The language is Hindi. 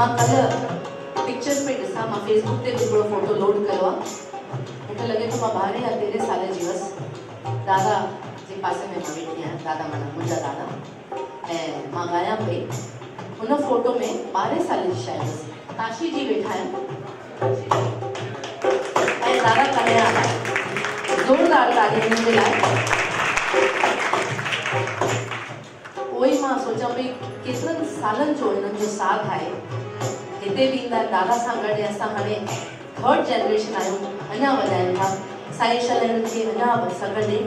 मां कल पिक्चर्स पे ॾिसां, मां फेसबुक ते बि हिकिड़ो फोटो लोड कयो आहे। मूंखे लॻे थो मां 12 या 13 साल जी हुअसि। दादा जे पासे में मां वेठी आहियां, दादा माना मुंहिंजा दादा, ऐं मां ॻायां पई। हुन फोटो में 12 साल जी शायदि हुअसि, काशी जी वेठा आहिनि ऐं दादा कन्हैया आहिनि। ज़ोरदार तालियूं हुननि जे लाइ। उहो ई मां सोचां पई केतिरनि सालनि जो हिननि जो साथ आहे। हिते बि ईंदा दादा सां गॾु असां हाणे 3rd जनरेशन आहियूं, अञा वधाइनि था साईं शलनि खे अञा सघंदे